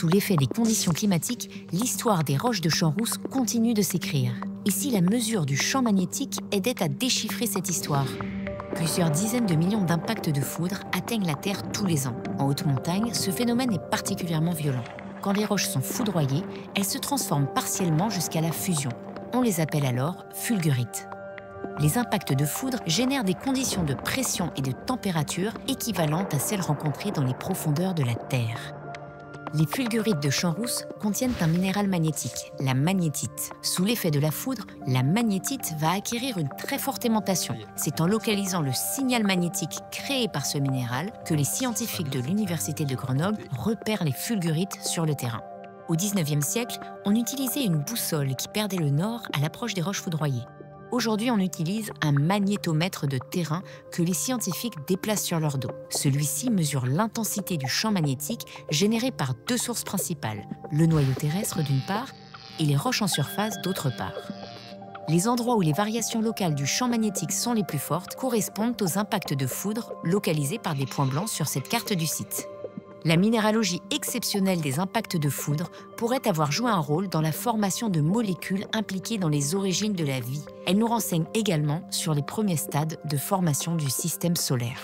Sous l'effet des conditions climatiques, l'histoire des roches de Champs-Rousses continue de s'écrire. Et si la mesure du champ magnétique aidait à déchiffrer cette histoire? Plusieurs dizaines de millions d'impacts de foudre atteignent la Terre tous les ans. En haute montagne, ce phénomène est particulièrement violent. Quand les roches sont foudroyées, elles se transforment partiellement jusqu'à la fusion. On les appelle alors fulgurites. Les impacts de foudre génèrent des conditions de pression et de température équivalentes à celles rencontrées dans les profondeurs de la Terre. Les fulgurites de Champs-Rousses contiennent un minéral magnétique, la magnétite. Sous l'effet de la foudre, la magnétite va acquérir une très forte aimantation. C'est en localisant le signal magnétique créé par ce minéral que les scientifiques de l'Université de Grenoble repèrent les fulgurites sur le terrain. Au XIXe siècle, on utilisait une boussole qui perdait le nord à l'approche des roches foudroyées. Aujourd'hui, on utilise un magnétomètre de terrain que les scientifiques déplacent sur leur dos. Celui-ci mesure l'intensité du champ magnétique généré par deux sources principales, le noyau terrestre d'une part et les roches en surface d'autre part. Les endroits où les variations locales du champ magnétique sont les plus fortes correspondent aux impacts de foudre localisés par des points blancs sur cette carte du site. La minéralogie exceptionnelle des impacts de foudre pourrait avoir joué un rôle dans la formation de molécules impliquées dans les origines de la vie. Elle nous renseigne également sur les premiers stades de formation du système solaire.